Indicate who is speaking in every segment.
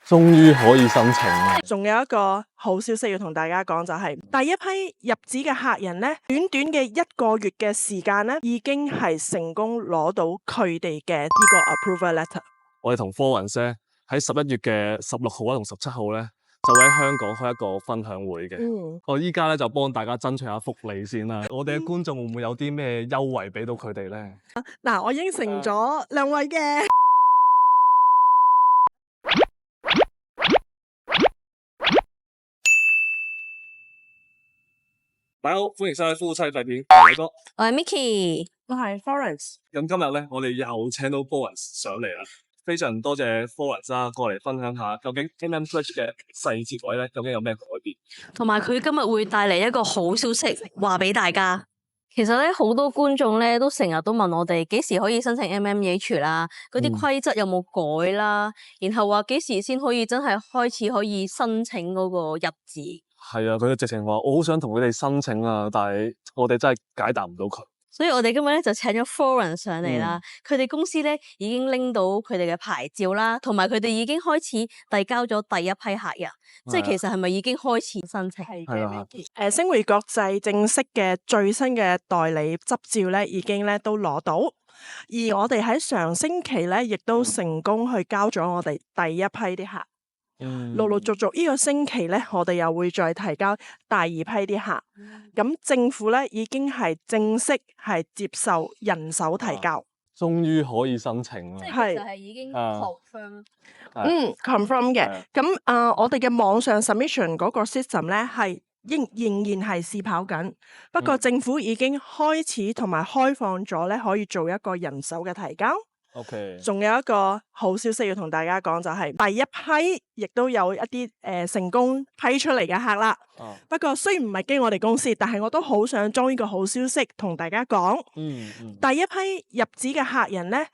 Speaker 1: 終於可以申請啦！
Speaker 2: 仲有一個好消息要同大家講，就係第一批入紙嘅客人呢，短短嘅1個月嘅時間呢，已經係成功攞到佢哋嘅呢個 approval letter。
Speaker 1: 我哋同 Florence 咧喺11月嘅16號同17號咧，就會喺香港開一個分享會嘅。我依家咧就幫大家爭取下福利先啦。我哋嘅觀眾會唔會有啲咩優惠俾到佢哋咧？
Speaker 2: 嗱，我應承咗兩位嘅。
Speaker 1: 大家好，歡迎收睇夫妻肺片，我係偉哥，
Speaker 3: 我係 Micky，
Speaker 2: 我係 Florence。
Speaker 1: 咁今日咧，我哋又請到 Florence 上嚟啦，非常多謝 Florence 啦，過嚟分享下究竟 MM-Fresh 嘅細節位咧，究竟有咩改變？
Speaker 3: 同埋佢今日會帶嚟一個好消息，話俾大家。其實咧，好多觀眾咧都成日都問我哋幾時可以申請 MM-EH 啦，嗰啲規則有冇改啦，然後話幾時先可以真係開始可以申請嗰個入紙。
Speaker 1: 係啊，佢哋直情話我好想同佢哋申請啊，但係我哋真係解答唔到佢。
Speaker 3: 所以我哋今日咧就請咗 Florence 上嚟啦。佢哋公司咧已經拎到佢哋嘅牌照啦，同埋佢哋已經開始遞交咗第一批客人，即係其實係咪已經開始申請？
Speaker 1: 係啊。
Speaker 2: 星匯國際正式嘅最新嘅代理執照咧，已經咧都攞到。而我哋喺上星期咧，亦都成功去交咗我哋第一批啲客。陸陸續續呢個星期咧，我哋又會再提交第二批啲客。咁政府咧已經係正式係接受人手提交，
Speaker 1: 終於可以申請啦。
Speaker 3: 即係就係已經 confirm。confirm
Speaker 2: 嘅。咁我哋嘅網上 submission 嗰個 system 咧係仍然係試跑緊，不過政府已經開始同埋開放咗咧，可以做一個人手嘅提交。
Speaker 1: OK，
Speaker 2: 仲有一個好消息要同大家講，就係第一批亦都有一啲成功批出嚟嘅客啦。不過雖然唔係經我哋公司，但係我都好想將呢個好消息同大家講。第一批入紙嘅客人呢，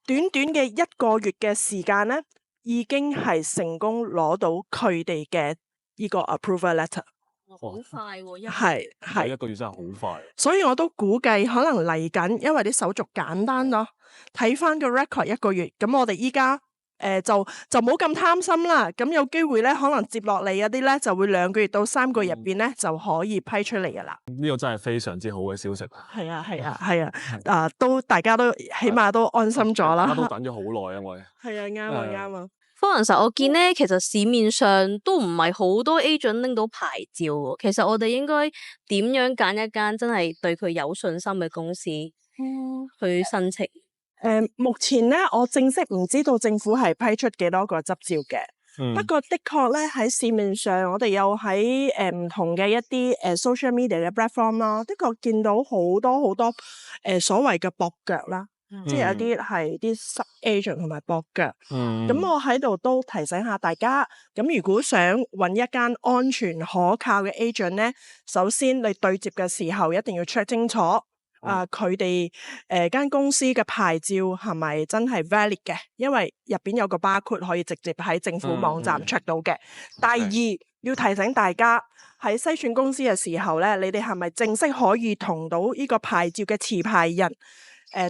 Speaker 2: 短短嘅1個月嘅時間呢，已經係成功攞到佢哋嘅呢個 approval letter。
Speaker 3: 好快喎，
Speaker 2: 係
Speaker 1: 1個月真係好快。
Speaker 2: 所以我都估計可能嚟緊，因為啲手續簡單咯。睇翻個 record 1個月，咁我哋依家就冇咁貪心啦。咁有機會咧，可能接落嚟嗰啲咧，就會2個月到3個月入邊咧就可以批出嚟噶啦。
Speaker 1: 呢個真係非常之好嘅消息。
Speaker 2: 係啊，都大家都起碼都安心咗啦。
Speaker 1: 大家都等咗好耐，因為
Speaker 2: 係啊，啱啊。
Speaker 3: Florence，我見咧，其實市面上都唔係好多 agent 拎到牌照喎。其實我哋應該點樣揀一間真係對佢有信心嘅公司去申請？
Speaker 2: 目前咧，我正式唔知道政府係批出幾多個執照嘅。不過的確咧，喺市面上，我哋有喺唔同嘅一啲social media 嘅 platform 啦，的確見到好多所謂嘅駁腳啦。即係有啲係啲 sub agent 同埋駁腳，咁我喺度都提醒下大家，咁如果想揾一間安全可靠嘅 agent 咧，首先你對接嘅時候一定要 check 清楚，佢哋間公司嘅牌照係咪真係 valid 嘅？因為入邊有個 barcode 可以直接喺政府網站 check 到嘅。第二要提醒大家喺篩選公司嘅時候咧，你哋係咪正式可以同到呢個牌照嘅持牌人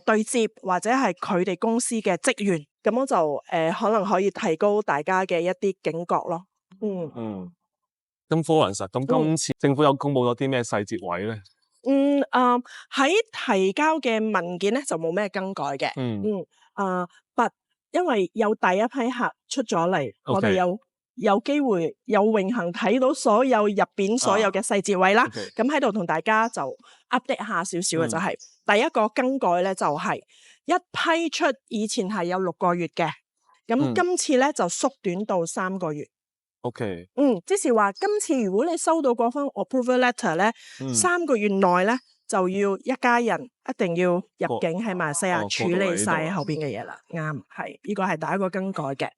Speaker 2: 對接，或者係佢哋公司嘅職員，咁我就可能可以提高大家嘅一啲警覺咯。
Speaker 1: 咁 Florence，咁今次政府有公布咗啲咩細節位咧？
Speaker 2: 喺提交嘅文件咧就冇咩更改嘅。因為有第一批客出咗嚟，我哋有機會有榮幸睇到所有入邊所有嘅細節位啦。咁喺度同大家就 update 下少少嘅，就係第一個更改咧，就係一批出以前係有6個月嘅，咁今次咧就縮短到3個月。即是話今次如果你收到嗰封 approval letter 咧，3個月內咧就要一家人一定要入境喺馬來西亞處理晒後邊嘅嘢啦。啱，係呢個係第一個更改嘅。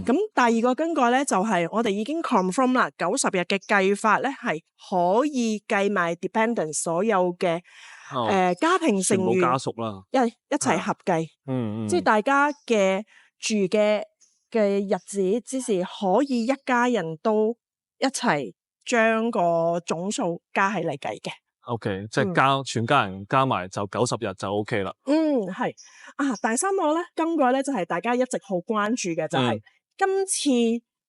Speaker 2: 咁第二個更改咧就係我哋已經 confirm 啦，90日嘅計法咧係可以計埋 dependent 所有嘅家庭成員
Speaker 1: 家屬啦，
Speaker 2: 一齊合計。即係大家嘅住嘅日子之時，可以一家人都一齊將個總數加起嚟計嘅。
Speaker 1: 即係全家人加埋就90日就 OK 啦。
Speaker 2: 係第三個咧更改咧就係大家一直好關注嘅，就係今次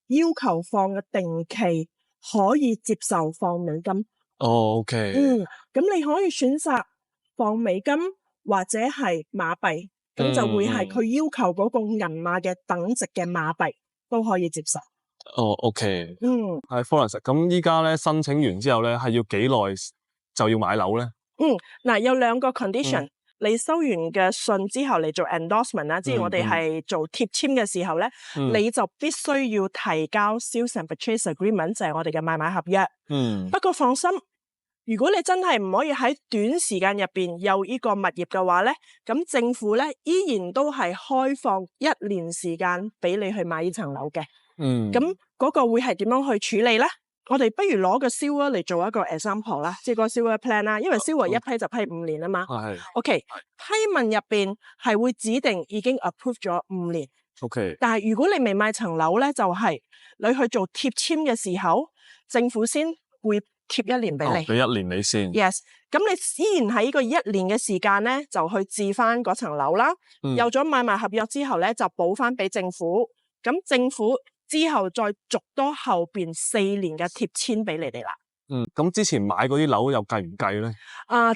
Speaker 2: 要求放嘅定期可以接受放美金。
Speaker 1: 哦，OK。
Speaker 2: 咁你可以選擇放美金或者係馬幣，咁就會係佢要求嗰個銀碼嘅等值嘅馬幣都可以接受。
Speaker 1: 哦，OK。係 Florence，咁依家咧申請完之後咧，係要幾耐就要買樓咧？
Speaker 2: 嗱，有兩個 condition。你收完嘅信之後嚟做 endorsement 啦，即係我哋係做貼簽嘅時候咧，你就必須要提交 sales and purchase agreement， 就係我哋嘅買賣合約。不過放心，如果你真係唔可以喺短時間入邊有呢個物業嘅話咧，咁政府咧依然都係開放1年時間俾你去買呢層樓嘅。咁嗰個會係點樣去處理咧？我哋不如攞個 Silver 嚟做一個 example 啦，即係個 Silver plan 啦，因為 Silver 一批就批5年啊嘛。OK， 批文入邊係會指定已經 approve 咗5年。
Speaker 1: OK，
Speaker 2: 但係如果你未買層樓咧，就係你去做貼簽嘅時候，政府先會貼1年俾你。
Speaker 1: 俾1年你先。
Speaker 2: Yes， 咁你依然喺呢個1年嘅時間咧，就去置翻嗰層樓啦。有咗買賣合約之後咧，就補翻俾政府。咁政府之後再續多後邊4年嘅貼簽俾你哋啦。
Speaker 1: 咁之前買嗰啲樓又計唔計咧？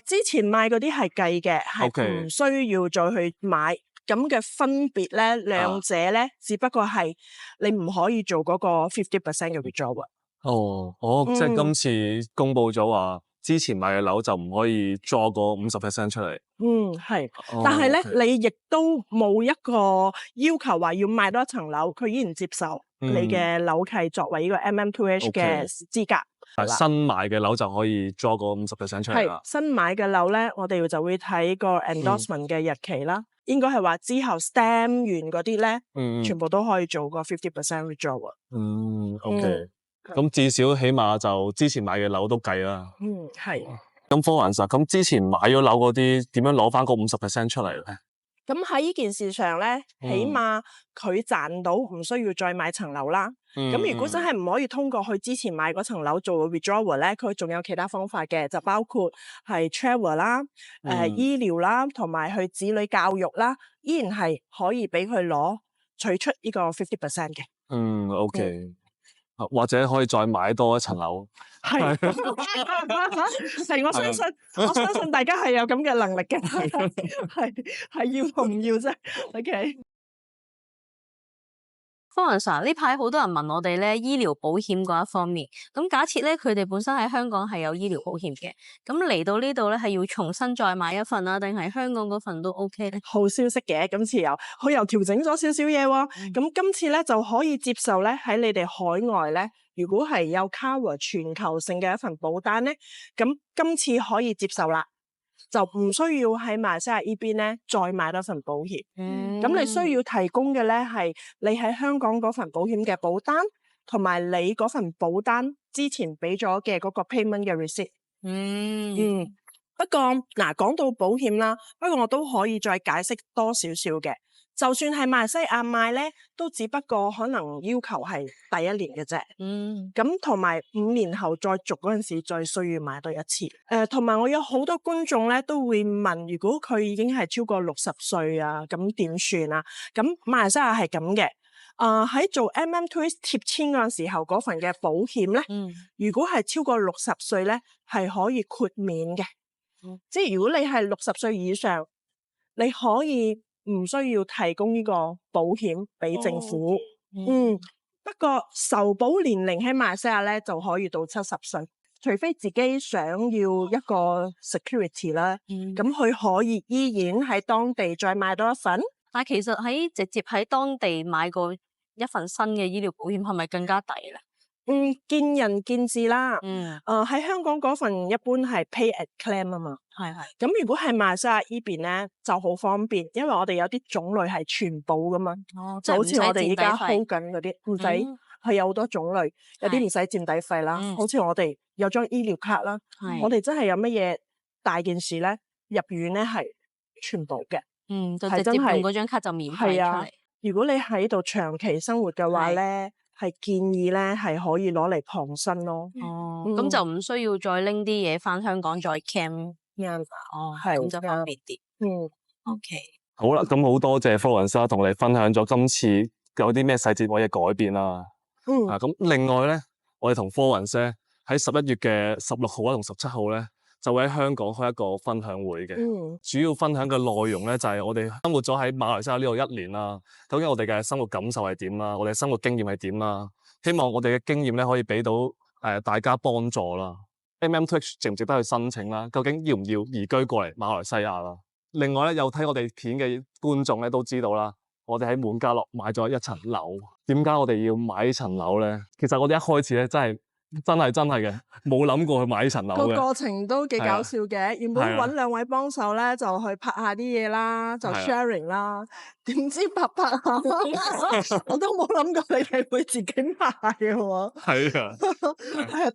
Speaker 2: 之前買嗰啲係計嘅，係唔需要再去買。咁嘅分別咧，兩者咧，只不過係你唔可以做嗰個50% 嘅 withdrawal。
Speaker 1: 即係今次公佈咗話，之前買嘅樓就唔可以 draw 個50% 出嚟。
Speaker 2: 係。但係咧，你亦都冇一個要求話要買多一層樓，佢依然接受你嘅樓契作為呢個 MM2H 嘅資格。
Speaker 1: 新買嘅樓就可以 draw 個50% 出嚟啦。
Speaker 2: 新買嘅樓咧，我哋就會睇個 endorsement 嘅日期啦。應該係話之後 stamp 完嗰啲咧，全部都可以做個50% withdrawal。
Speaker 1: OK。咁至少起碼就之前買嘅樓都計啦。
Speaker 2: 係。
Speaker 1: 咁 Florence，咁之前買咗樓嗰啲點樣攞翻嗰50% 出嚟咧？
Speaker 2: 咁喺呢件事上咧，起碼佢賺到唔需要再買層樓啦。咁如果真係唔可以通過佢之前買嗰層樓做 withdrawal 咧，佢仲有其他方法嘅，就包括係 travel 啦、醫療啦，同埋去子女教育啦，依然係可以俾佢攞取出呢個50% 嘅。
Speaker 1: OK。或者可以再買多一層樓。
Speaker 2: 係，我相信大家係有咁嘅能力嘅，係要同唔要啫。OK。
Speaker 3: Florence， 呢排好多人問我哋咧醫療保險嗰一方面，咁假設咧佢哋本身喺香港係有醫療保險嘅，咁嚟到呢度咧係要重新再買一份啊，定係香港嗰份都 OK 咧？
Speaker 2: 好消息嘅，今次佢又調整咗少少嘢喎。咁今次咧就可以接受咧喺你哋海外咧，如果係有 cover 全球性嘅一份保單咧，咁今次可以接受啦。就唔需要喺馬來西亞呢邊咧再買多份保險。咁你需要提供嘅咧係你喺香港嗰份保險嘅保單，同埋你嗰份保單之前俾咗嘅嗰個 payment 嘅 receipt。不過嗱，講到保險啦，不過我都可以再解釋多少少嘅。就算係馬來西亞買咧，都只不過可能要求係第1年嘅啫。咁同埋5年後再續嗰陣時，再需要買多一次。同埋我有好多觀眾咧都會問，如果佢已經係超過60歲啊，咁點算啊？咁馬來西亞係咁嘅。喺做 MM2H 貼簽嗰陣時候，嗰份嘅保險咧，如果係超過60歲咧，係可以豁免嘅。即係如果你係60歲以上，你可以唔需要提供呢個保險俾政府。不過受保年齡喺馬來西亞咧就可以到70歲，除非自己想要一個 security 啦，咁佢可以依然喺當地再買多一份。
Speaker 3: 但係其實直接喺當地買過一份新嘅醫療保險係咪更加抵咧？
Speaker 2: 見仁見智啦。喺香港嗰份一般係 pay at claim 啊嘛。係。咁如果係馬來西亞呢邊咧就好方便，因為我哋有啲種類係全保噶嘛。就好似我哋而家 hold 緊嗰啲，唔使係有好多種類，有啲唔使墊底費啦。好似我哋有張醫療卡啦，我哋真係有乜嘢大件事咧，入院咧係全保嘅。
Speaker 3: 就直接用嗰張卡就免費出嚟。
Speaker 2: 如果你喺度長期生活嘅話咧，係建議咧係可以攞嚟傍身咯。
Speaker 3: 咁就唔需要再拎啲嘢翻香港再 cam。咁就方便啲。OK。
Speaker 1: 好啦，咁好多謝 Florence 同我哋分享咗今次有啲咩細節可以改變啦。咁另外咧，我哋同 Florence 咧喺11月嘅16號啦同17號咧，就會喺香港開一個分享會嘅。主要分享嘅內容咧就係我哋生活咗喺馬來西亞呢度1年啦，究竟我哋嘅生活感受係點啦，我哋嘅生活經驗係點啦，希望我哋嘅經驗咧可以俾到大家幫助啦。MM2H 值唔值得去申請啦？究竟要唔要移居過嚟馬來西亞啦？另外咧，有睇我哋片嘅觀眾咧都知道啦，我哋喺滿家樂買咗1層樓。點解我哋要買呢層樓咧？其實我哋一開始咧真係嘅，冇諗過去買呢層樓嘅。
Speaker 2: 個過程都幾搞笑嘅，原本揾2位幫手咧，就去拍下啲嘢啦，就 sharing 啦。點知拍下，我都冇諗過你哋會自己買嘅喎。
Speaker 1: 係啊，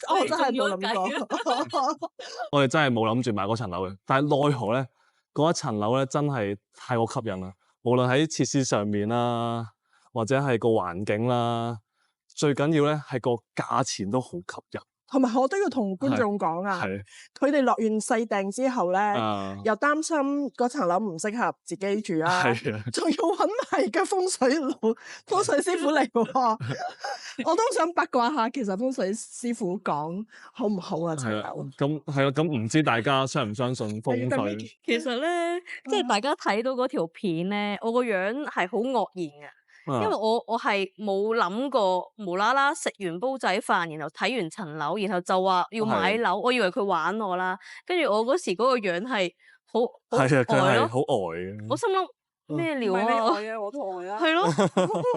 Speaker 2: 我真係冇諗過。
Speaker 1: 我哋真係冇諗住買嗰層樓嘅，但係奈何咧，嗰一層樓咧真係太過吸引啦。無論喺設施上面啦，或者係個環境啦。最緊要咧係個價錢都好吸引，
Speaker 2: 同埋我都要同觀眾講啊，佢哋落完細訂之後咧，又擔心嗰層樓唔適合自己住啊，仲要揾埋嘅風水師傅嚟喎。我都想八卦下，其實風水師傅講好唔好啊？層樓
Speaker 1: 咁係咯，咁唔知大家相唔相信風水？
Speaker 3: 其實咧，即係大家睇到嗰條片咧，我個樣係好愕然嘅。因為我係冇諗過無啦啦食完煲仔飯，然後睇完層樓，然後就話要買樓，我以為佢玩我啦。跟住我嗰時嗰個樣係好呆咯，
Speaker 1: 佢係好呆嘅。
Speaker 3: 我心諗咩料啊？
Speaker 2: 你呆嘅，我都呆啊。
Speaker 3: 係咯，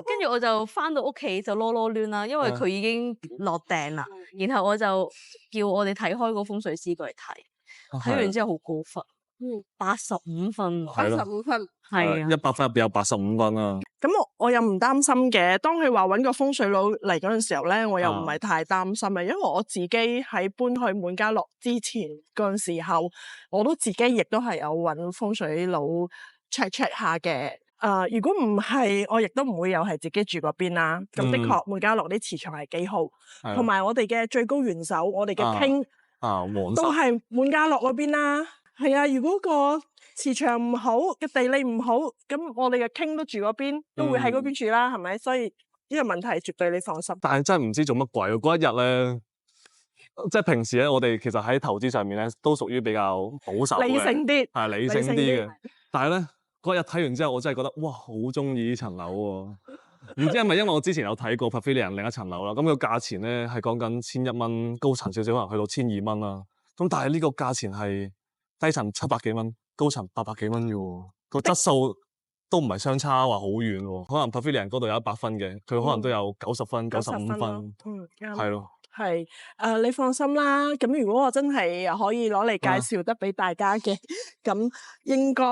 Speaker 3: 跟住我就翻到屋企就囉囉攣啦，因為佢已經落訂啦。然後我就叫我哋睇開個風水師過嚟睇，睇完之後好高分，85分
Speaker 2: ，85分，
Speaker 3: 係啊
Speaker 1: ，100分入邊有85分啊。
Speaker 2: 咁我又唔擔心嘅。當佢話揾個風水佬嚟嗰陣時候咧，我又唔係太擔心嘅，因為我自己喺搬去滿家樂之前嗰陣時候，我都自己亦都係有揾風水佬 check 下嘅。如果唔係，我亦都唔會有係自己住嗰邊啦。咁的確滿家樂啲磁場係幾好，同埋我哋嘅最高元首，我哋嘅 king 都係滿家樂嗰邊啦。係啊，如果個磁場唔好嘅地理唔好，咁我哋嘅 king 都住嗰邊，都會喺嗰邊住啦，係咪？所以呢個問題絕對你放心。
Speaker 1: 但係真係唔知做乜鬼嗰一日咧，即係平時咧，我哋其實喺投資上面咧都屬於比較保守嘅，
Speaker 2: 理性啲，
Speaker 1: 係理性啲嘅。但係咧嗰日睇完之後，我真係覺得哇，好中意呢層樓喎！唔知係咪因為我之前有睇過 Pavilion 另一層樓啦，咁個價錢咧係講緊1100蚊，高層少少可能去到1200蚊啦。咁但係呢個價錢係低層700幾蚊，高層800幾蚊嘅喎，個質素都唔係相差話好遠喎。可能 Pavilion 嗰度有100分嘅，佢可能都有90分、95分，係咯。
Speaker 2: 係你放心啦。咁如果我真係可以攞嚟介紹得俾大家嘅，咁應該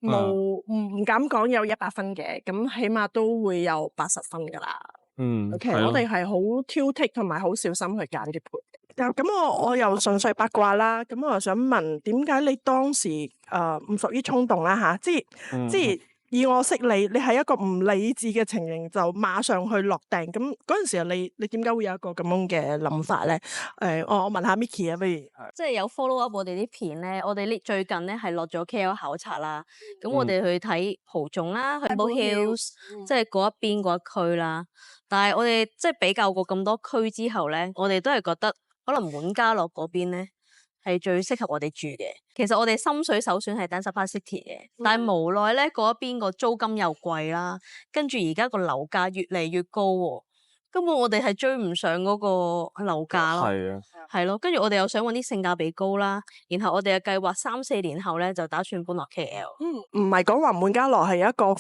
Speaker 2: 唔敢講有100分嘅，咁起碼都會有80分㗎啦。OK，我哋係好挑剔同埋好小心去揀啲盤。咁我又純粹八卦啦。咁我又想問，點解你當時唔屬於衝動啦嚇？即係以我識你係一個唔理智嘅情形就馬上去落訂。咁嗰陣時候你點解會有一個咁樣嘅諗法咧？我問下 Micky 啊，不如
Speaker 3: 即係有 follow up 我哋啲片咧，我哋最近咧係落咗 KL 考察啦。咁我哋去睇豪總啦，去 Rainbow Hills，即係嗰一邊嗰一區啦。但係我哋即係比較過咁多區之後咧，我哋都係覺得可能滿家樂嗰邊咧係最適合我哋住嘅。其實我哋心水首選係 Dexter Park City 嘅，但係無奈咧嗰一邊個租金又貴啦，跟住而家個樓價越嚟越高喎，根本我哋係追唔上嗰個樓價咯。
Speaker 1: 係啊，
Speaker 3: 係咯，跟住我哋又想揾啲性價比高啦，然後我哋嘅計劃3-4年後咧就打算搬落 KL。
Speaker 2: 唔係講話滿家樂係一個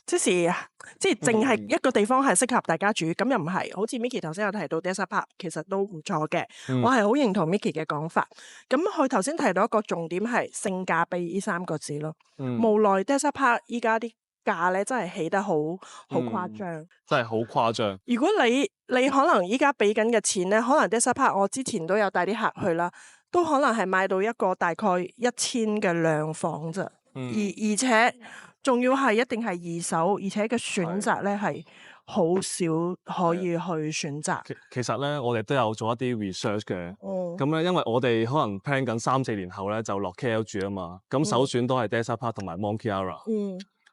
Speaker 2: 即係淨係一個地方係適合大家住，咁又唔係。好似 Micky 頭先有提到 Dexter Park 其實都唔錯嘅，我係好認同 Micky 嘅講法。咁佢頭先提到一個重點係性價比呢3個字咯。無奈 Dexter Park 依家啲價咧真係起得好誇張，
Speaker 1: 真係好誇張。
Speaker 2: 如果你可能依家俾緊嘅錢咧，可能 Dexter Park 我之前都有帶啲客去啦，都可能係買到一個大概1000嘅兩房咋，而且仲要係一定係二手，而且嘅選擇咧係好少可以去選擇。
Speaker 1: 其實咧，我哋都有做一啲 research 嘅。咁咧，因為我哋可能 plan 緊3-4年後咧就落 KL 住啊嘛，咁首選都係 Dexter Park 同埋 Mont Kiara。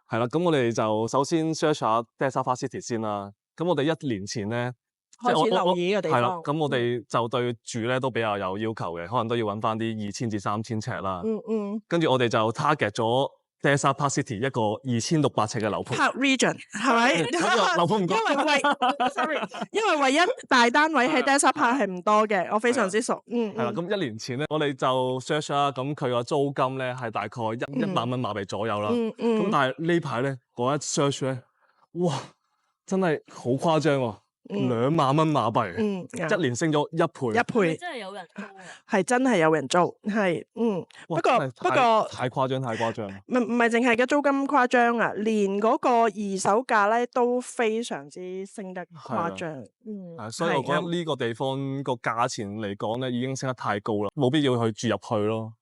Speaker 1: 係啦，咁我哋就首先 search 下 Dexter Park City 先啦。咁我哋1年前咧
Speaker 2: 開始留意嘅地
Speaker 1: 係啦，
Speaker 2: 方。
Speaker 1: 咁我哋就對住咧都比較有要求嘅，可能都要揾翻啲2000至3000尺啦。跟住我哋就 target 咗 Desert Park City 一個2600尺嘅樓盤。
Speaker 2: Park Region 係咪？
Speaker 1: 樓盤唔該。
Speaker 2: 因為唯一大單位喺 Desert Park 係唔多嘅，我非常之熟。
Speaker 1: 係啦，咁1年前咧，我哋就 search 啦，咁佢個租金咧係大概1萬蚊馬幣左右啦。咁但係呢排咧，嗰一 search 咧，哇，真係好誇張喎！2萬蚊馬幣，1年升咗1倍。
Speaker 2: 1倍
Speaker 3: 真係有人租啊！
Speaker 2: 係真係有人租，係不過
Speaker 1: 太誇張，太誇張。
Speaker 2: 唔係淨係嘅租金誇張啊，連嗰個二手價咧都非常之升得誇張。
Speaker 1: 所以我覺得呢個地方個價錢嚟講咧，已經升得太高啦，冇必要去住入去咯。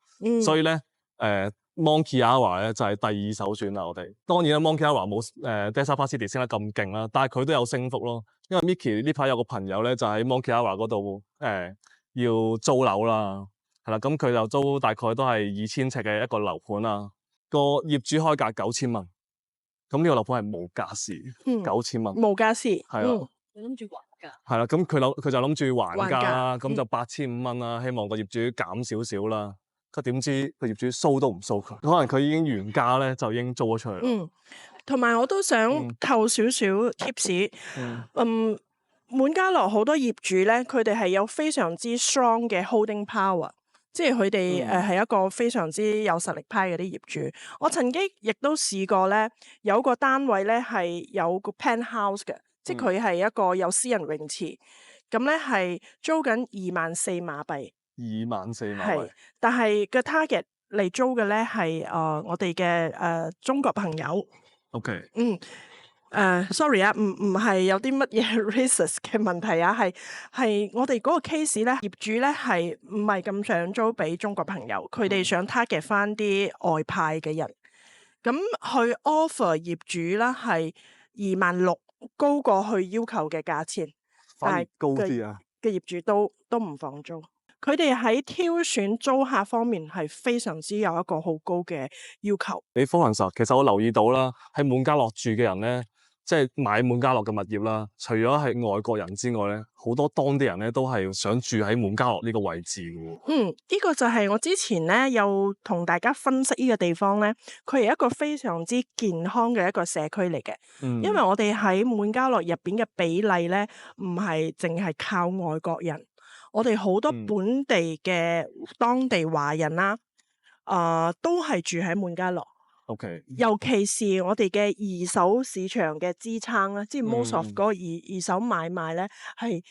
Speaker 1: 所以咧，Monkey Hour 咧就係第2首選啦。我哋當然啦，Monkey Hour 冇Desert Park City 升得咁勁啦，但係佢都有升幅咯。因為 Micky 呢排有個朋友咧就喺 Monkey Hour 嗰度要租樓啦，係啦，咁佢就租大概都係2000尺嘅一個樓盤啦。個業主開價9000蚊，咁呢個樓盤係無價市，9000蚊。
Speaker 2: 無價市，
Speaker 1: 係啦。
Speaker 3: 你諗住還價？
Speaker 1: 係啦，咁佢就諗住還價啦，咁就8500蚊啦，希望個業主減少少啦。佢點知個業主蘇都唔蘇佢，可能佢已經原價咧就已經租咗出去啦。
Speaker 2: 同埋我都想透少少 tips。滿家樂好多業主咧，佢哋係有非常之 strong 嘅 holding power，即係佢哋係一個非常之有實力派嘅啲業主。我曾經亦都試過咧，有個單位咧係有個 penthouse 嘅，即係佢係一個有私人泳池，咁咧係租緊24000馬幣。
Speaker 1: 24000馬幣。
Speaker 2: 但係個 target 嚟租嘅咧係我哋嘅中國朋友。
Speaker 1: OK。
Speaker 2: sorry 啊，唔係有啲乜嘢 racist 嘅問題啊，係我哋嗰個 case 咧，業主咧係唔係咁想租俾中國朋友，佢哋想 target 翻啲外派嘅人，咁去 offer 業主啦係26000高過去要求嘅價錢，
Speaker 1: 反而高啲啊
Speaker 2: 嘅業主都唔放租。佢哋喺挑選租客方面係非常之有一個好高嘅要求。
Speaker 1: 你科雲實，其實我留意到啦，喺滿家樂住嘅人咧，即係買滿家樂嘅物業啦，除咗係外國人之外咧，好多當地人咧都係想住喺滿家樂呢個位置嘅。
Speaker 2: 呢個就係我之前咧有同大家分析呢個地方咧，佢係一個非常之健康嘅一個社區嚟嘅。因為我哋喺滿家樂入邊嘅比例咧，唔係淨係靠外國人。我哋好多本地嘅當地華人啦，都係住喺滿家樂。
Speaker 1: OK。
Speaker 2: 尤其是我哋嘅二手市場嘅支撐啦，即係 most of 嗰個二手買賣咧，係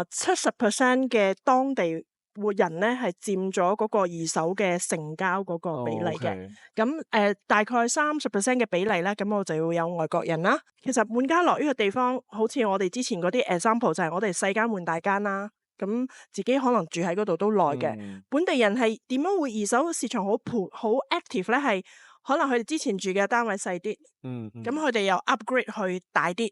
Speaker 2: 70% 嘅當地活人咧係佔咗嗰個二手嘅成交嗰個比例嘅。咁大概30% 嘅比例咧，咁我就會有外國人啦。其實滿家樂呢個地方，好似我哋之前嗰啲 example 就係我哋細間換大間啦。咁自己可能住喺嗰度都耐嘅，本地人係點樣會二手市場好 active 咧？係可能佢哋之前住嘅單位細啲，咁佢哋又 upgrade 去大啲，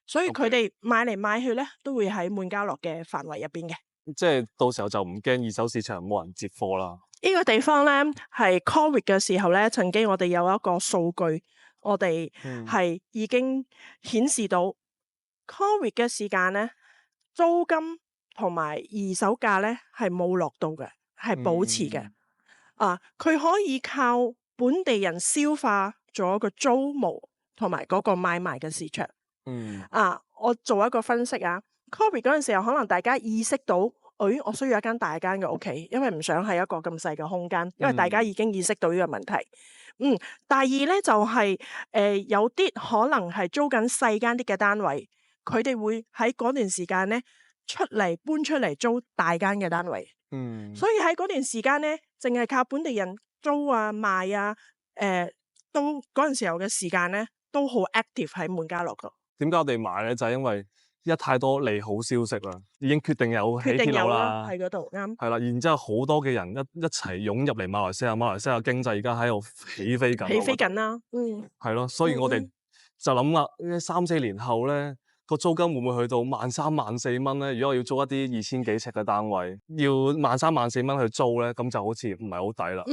Speaker 2: 所以佢哋買嚟買去咧都會喺滿家樂嘅範圍入邊嘅。
Speaker 1: 即係到時候就唔驚二手市場冇人接貨啦。
Speaker 2: 呢個地方咧係 Covid 嘅時候咧，曾經我哋有一個數據，我哋係已經顯示到 Covid 嘅時間咧租金同埋二手價咧係冇落到嘅，係保持嘅。佢可以靠本地人消化咗個租務同埋嗰個買賣嘅市場。我做一個分析啊。Covid 嗰陣時候，可能大家意識到，我需要一間大間嘅屋企，因為唔想係一個咁細嘅空間，因為大家已經意識到呢個問題。第二咧就係有啲可能係租緊細間啲嘅單位，佢哋會喺嗰段時間咧搬出嚟租大間嘅單位。所以喺嗰段時間咧，淨係靠本地人租啊賣啊，都嗰陣時候嘅時間咧都好 active 喺滿家樂度。
Speaker 1: 點解我哋買咧？就係因為太多利好消息啦，已經決定有起鐵樓啦，
Speaker 2: 喺嗰度啱。
Speaker 1: 係啦，然之後好多嘅人一齊湧入嚟馬來西亞，馬來西亞經濟而家喺度起飛緊
Speaker 2: 啦。
Speaker 1: 係咯，所以我哋就諗啦，3-4年後咧個租金會唔會去到13,000-14,000咧？如果我要租一啲2000幾尺嘅單位，要13,000-14,000去租咧，咁就好似唔係好抵啦。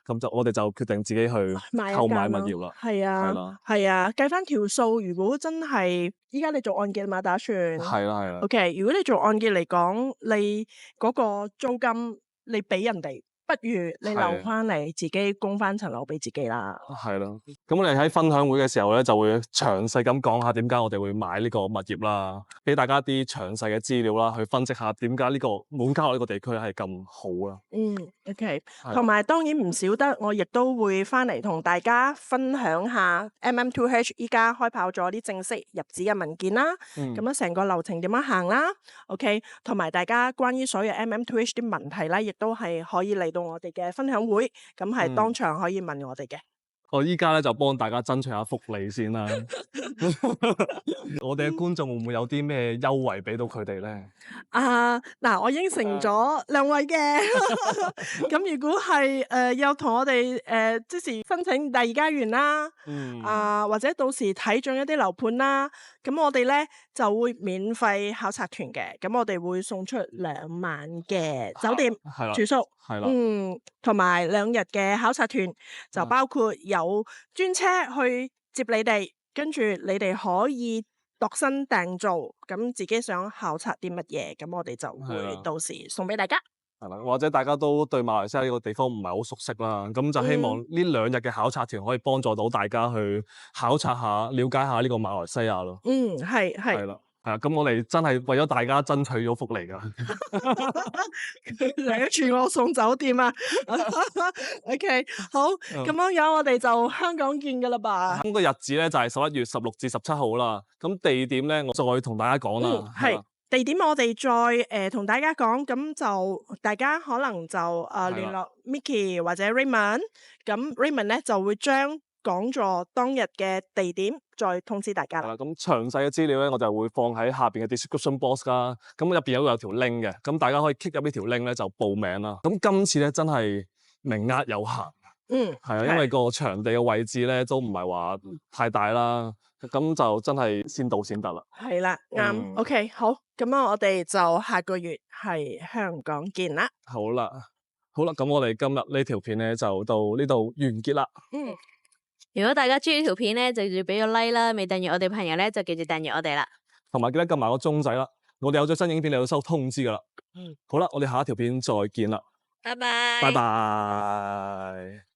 Speaker 1: 咁我哋就決定自己去購買物業啦。
Speaker 2: 係啊，
Speaker 1: 係啦，
Speaker 2: 係啊，計翻條數，如果真係依家你做按揭嘛，打算
Speaker 1: 係啦，係啦。
Speaker 2: OK，如果你做按揭嚟講，你嗰個租金你俾人哋，不如你留翻嚟自己供翻層樓俾自己啦。
Speaker 1: 係啦，咁我哋喺分享會嘅時候咧，就會詳細咁講下點解我哋會買呢個物業啦，俾大家啲詳細嘅資料啦，去分析下點解呢個滿加諾呢個地區係咁好啦。
Speaker 2: OK，同埋當然唔少得，我亦都會翻嚟同大家分享下 MM2H 依家開跑咗啲正式入紙嘅文件啦，咁樣成個流程點樣行啦。OK，同埋大家關於所有 MM2H 啲問題咧，亦都係可以嚟到我哋嘅分享會，咁係當場可以問我哋嘅。
Speaker 1: 我依家咧就幫大家爭取下福利先啦。我哋嘅觀眾會唔會有啲咩優惠俾到佢哋咧？
Speaker 2: 嗱，我應承咗兩位嘅。咁如果係有同我哋即時申請第二家園啦，或者到時睇中一啲樓盤啦，咁我哋咧就會免費考察團嘅。咁我哋會送出2晚嘅酒店住宿，同埋2日嘅考察團，就包括有專車去接你哋，跟住你哋可以度身訂造，咁自己想考察啲乜嘢，咁我哋就會到時送俾大家。
Speaker 1: 係啦，或者大家都對馬來西亞呢個地方唔係好熟悉啦，咁就希望呢2日嘅考察團可以幫助到大家去考察下、了解下呢個馬來西亞咯。
Speaker 2: 係。係啦。
Speaker 1: 係啊，咁我哋真係為咗大家爭取咗福利㗎。
Speaker 2: 嚟一串我送酒店啊！OK， 好，咁樣我哋就香港見㗎啦吧。
Speaker 1: 咁個日子咧就係11月16至17號啦。咁地點咧我再同大家講啦。
Speaker 2: 係地點我哋再同大家講，咁就大家可能就聯絡 Micky 或者 Raymond，咁 Raymond 咧就會將講座當日嘅地點再通知大家啦。
Speaker 1: 咁詳細嘅資料咧，我就會放喺下邊嘅 description box 啦。咁入邊有條 link 嘅，咁大家可以 click 入呢條 link 咧就報名啦。咁今次咧真係名額有限，係啊，因為個場地嘅位置咧都唔係話太大啦，咁就真係先到先得啦。
Speaker 2: 係啦，啱。OK，好，咁我哋就下個月係香港見啦。
Speaker 1: 好啦，咁我哋今日呢條片咧就到呢度完結啦。
Speaker 3: 如果大家中意條片咧，就記住俾個 like 啦，未訂閱我哋朋友咧就記住訂閱我哋啦，
Speaker 1: 同埋記得撳埋個鐘仔啦，我哋有咗新影片你就收通知噶啦。好啦，我哋下一條片再見啦，
Speaker 3: 拜拜。
Speaker 1: 拜拜。